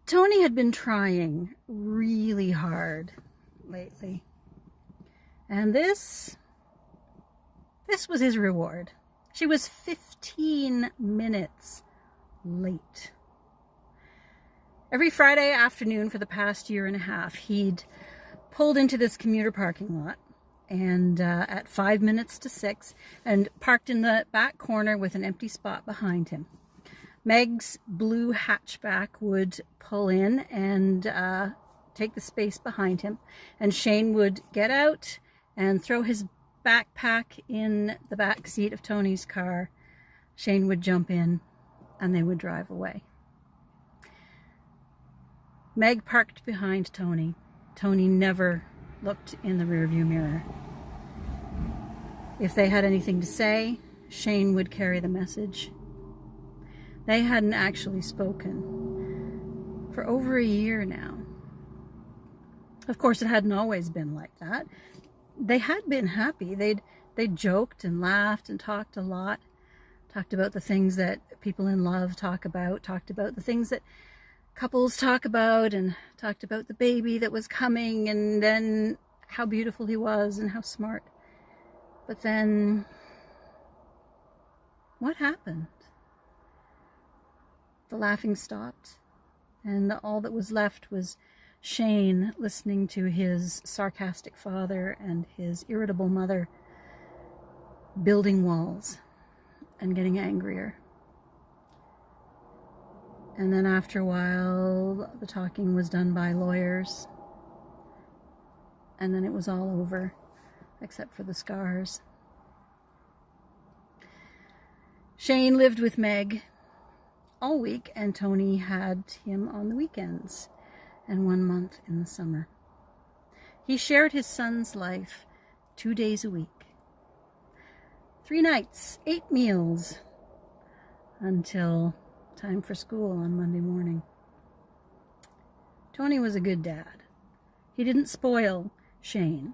Tony had been trying really hard lately. And this was his reward. She was 15 minutes late. Every Friday afternoon for the past year and a half, he'd pulled into this commuter parking lot and at 5 minutes to 6 and parked in the back corner with an empty spot behind him. Meg's blue hatchback would pull in and take the space behind him, and Shane would get out and throw his backpack in the back seat of Tony's car. Shane would jump in and they would drive away. Meg parked behind Tony. Tony never looked in the rearview mirror. If they had anything to say, Shane would carry the message. They hadn't actually spoken for over a year now. Of course, it hadn't always been like that. They had been happy. They'd joked and laughed and talked a lot. Talked about the things that people in love talk about. Talked about the things that couples talk about, and talked about the baby that was coming, and then how beautiful he was and how smart. But then, what happened? The laughing stopped, and all that was left was Shane listening to his sarcastic father and his irritable mother building walls and getting angrier. And then after a while, the talking was done by lawyers, and then it was all over, except for the scars. Shane lived with Meg all week, and Tony had him on the weekends and 1 month in the summer. He shared his son's life 2 days a week. 3 nights, 8 meals, until time for school on Monday morning. Tony was a good dad. He didn't spoil Shane,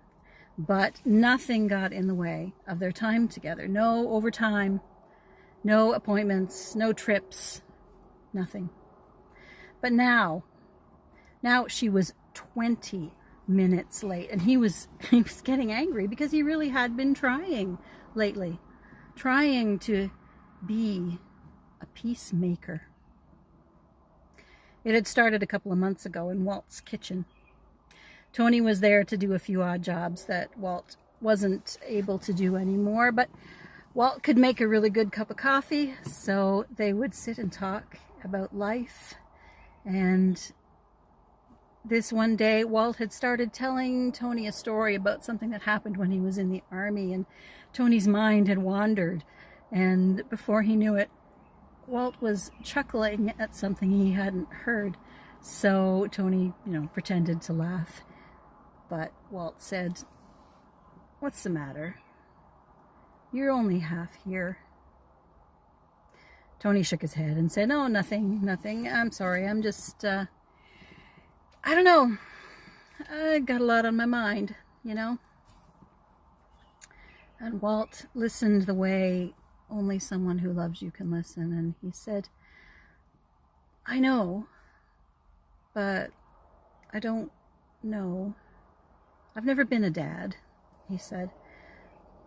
but nothing got in the way of their time together. No overtime, no appointments, no trips, nothing. But now she was 20 minutes late, and he was getting angry because he really had been trying lately, trying to be a peacemaker. It had started a couple of months ago in Walt's kitchen. Tony was there to do a few odd jobs that Walt wasn't able to do anymore, but Walt could make a really good cup of coffee, so they would sit and talk about life. And this one day, Walt had started telling Tony a story about something that happened when he was in the army, and Tony's mind had wandered, and before he knew it, Walt was chuckling at something he hadn't heard. So Tony, pretended to laugh. But Walt said, "What's the matter? You're only half here." Tony shook his head and said, "Oh, nothing. I'm sorry. I'm just, I don't know. I got a lot on my mind, And Walt listened the way only someone who loves you can listen. And he said, "I know, but I don't know. I've never been a dad," he said.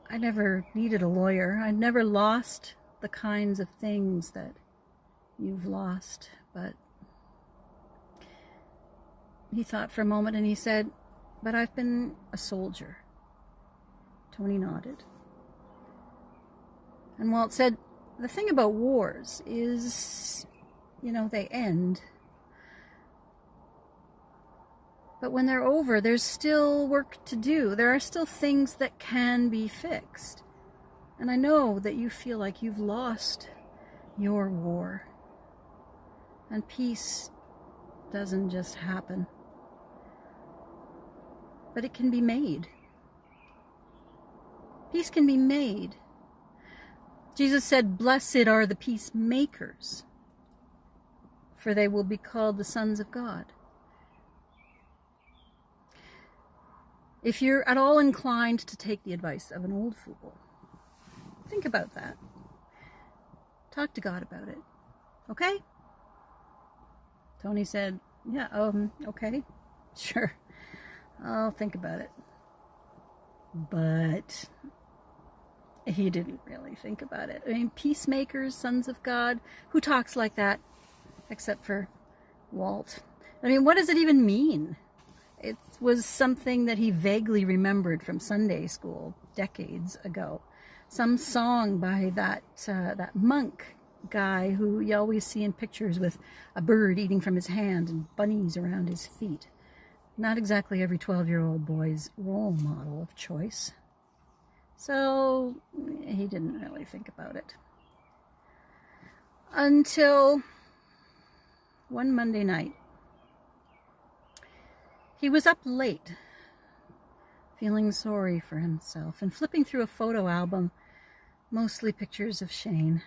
"I never needed a lawyer. I never lost the kinds of things that you've lost." But he thought for a moment and he said, "But I've been a soldier." Tony nodded. And Walt said, "The thing about wars is, they end. But when they're over, there's still work to do. There are still things that can be fixed. And I know that you feel like you've lost your war. And peace doesn't just happen. But it can be made. Peace can be made. Jesus said, 'Blessed are the peacemakers, for they will be called the sons of God.' If you're at all inclined to take the advice of an old fool, think about that. Talk to God about it. Okay?" Tony said, Yeah, okay. Sure. I'll think about it. But he didn't really think about it. I mean, peacemakers, sons of God, who talks like that? Except for Walt. I mean, what does it even mean? It was something that he vaguely remembered from Sunday school decades ago. Some song by that monk guy who you always see in pictures with a bird eating from his hand and bunnies around his feet. Not exactly every 12-year-old boy's role model of choice. So he didn't really think about it. Until one Monday night. He was up late, feeling sorry for himself, and flipping through a photo album, mostly pictures of Shane.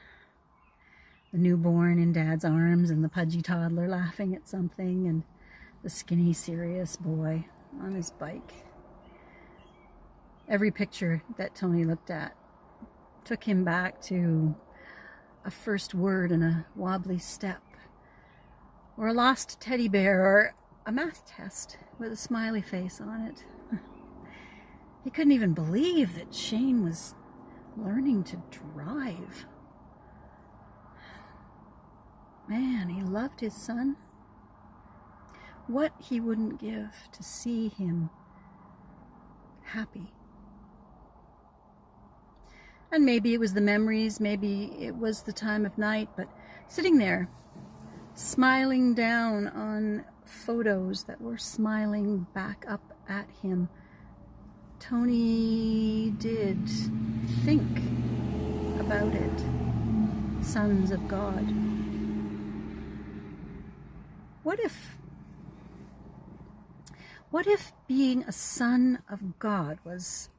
The newborn in Dad's arms and the pudgy toddler laughing at something, and the skinny, serious boy on his bike. Every picture that Tony looked at took him back to a first word in a wobbly step, or a lost teddy bear, or a math test with a smiley face on it. He couldn't even believe that Shane was learning to drive. Man, he loved his son. What he wouldn't give to see him happy. And maybe it was the memories, maybe it was the time of night, but sitting there, smiling down on photos that were smiling back up at him, Tony did think about it. Sons of God. What if being a son of God was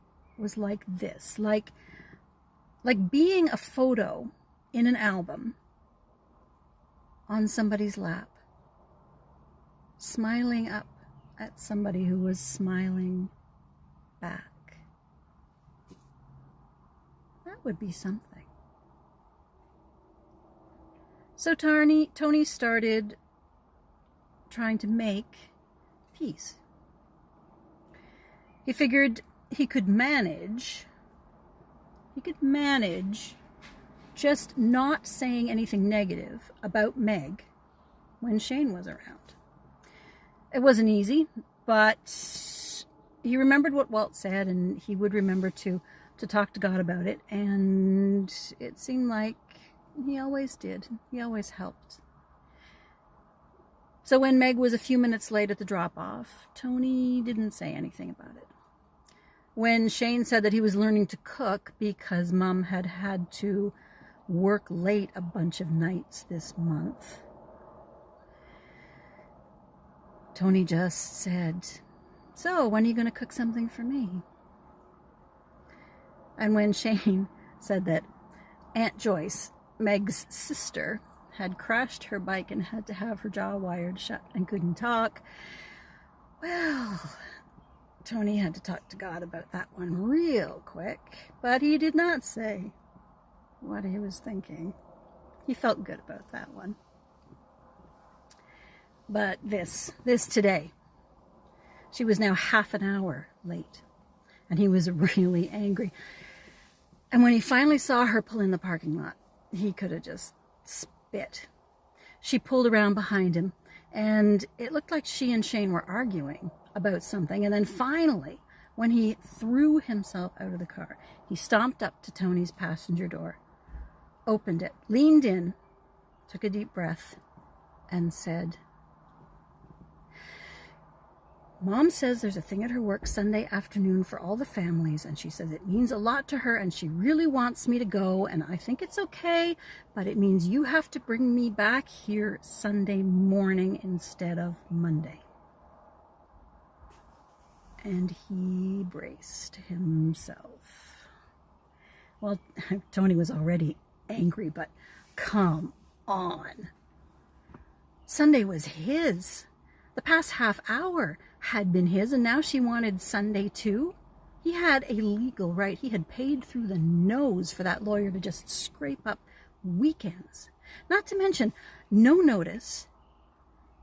like this, like being a photo in an album on somebody's lap, smiling up at somebody who was smiling back? That would be something. So Tony started trying to make peace. He figured he could manage just not saying anything negative about Meg when Shane was around. It wasn't easy, but he remembered what Walt said, and he would remember to talk to God about it, and it seemed like he always did. He always helped. So when Meg was a few minutes late at the drop-off, Tony didn't say anything about it. When Shane said that he was learning to cook because Mom had to work late a bunch of nights this month, Tony just said, "So, when are you going to cook something for me?" And when Shane said that Aunt Joyce, Meg's sister, had crashed her bike and had to have her jaw wired shut and couldn't talk, well, Tony had to talk to God about that one real quick, but he did not say what he was thinking. He felt good about that one. But this today, she was now half an hour late, and he was really angry. And when he finally saw her pull in the parking lot, he could have just spit. She pulled around behind him, and it looked like she and Shane were arguing about something. And then finally, when he threw himself out of the car, he stomped up to Tony's passenger door, opened it, leaned in, took a deep breath, and said, "Mom says there's a thing at her work Sunday afternoon for all the families, and she says it means a lot to her, and she really wants me to go, and I think it's okay, but it means you have to bring me back here Sunday morning instead of Monday." And he braced himself. Well, Tony was already angry, but come on. Sunday was his. The past half hour had been his, and now she wanted Sunday too. He had a legal right. He had paid through the nose for that lawyer to just scrape up weekends. Not to mention, no notice,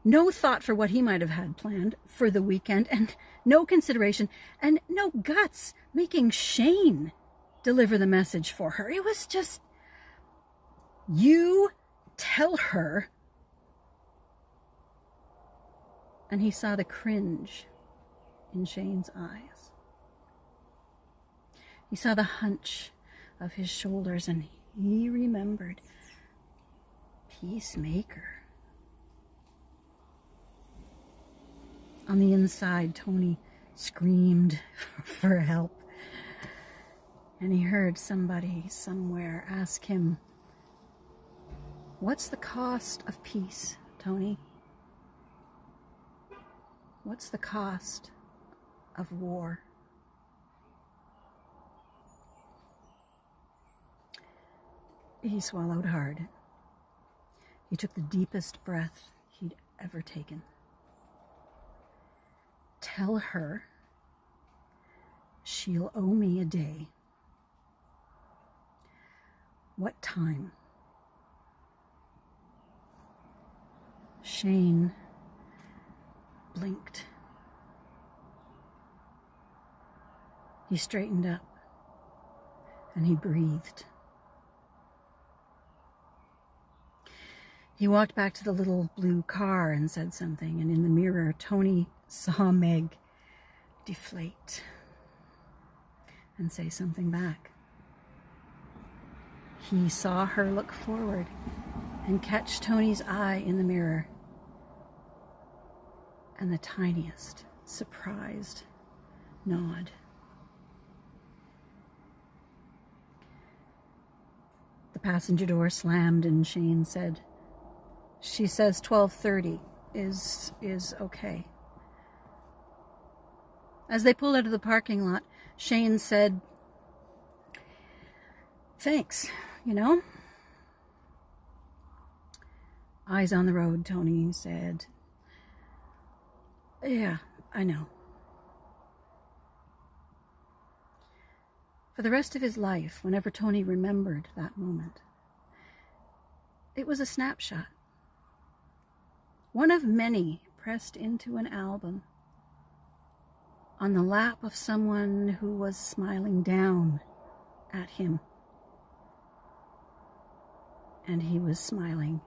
No thought for what he might have had planned for the weekend, and no consideration, and no guts making Shane deliver the message for her. It was just, you tell her. And he saw the cringe in Shane's eyes. He saw the hunch of his shoulders, and he remembered peacemaker. On the inside, Tony screamed for help. And he heard somebody somewhere ask him, "What's the cost of peace, Tony? What's the cost of war?" He swallowed hard. He took the deepest breath he'd ever taken. Tell her she'll owe me a day. What time? Shane blinked. He straightened up and he breathed. He walked back to the little blue car and said something, and in the mirror, Tony saw Meg deflate and say something back. He saw her look forward and catch Tony's eye in the mirror, and the tiniest, surprised nod. The passenger door slammed and Shane said, "She says 12:30 is okay." As they pulled out of the parking lot, Shane said, "Thanks, you know." "Eyes on the road," Tony said. "Yeah, I know." For the rest of his life, whenever Tony remembered that moment, it was a snapshot. One of many pressed into an album on the lap of someone who was smiling down at him. And he was smiling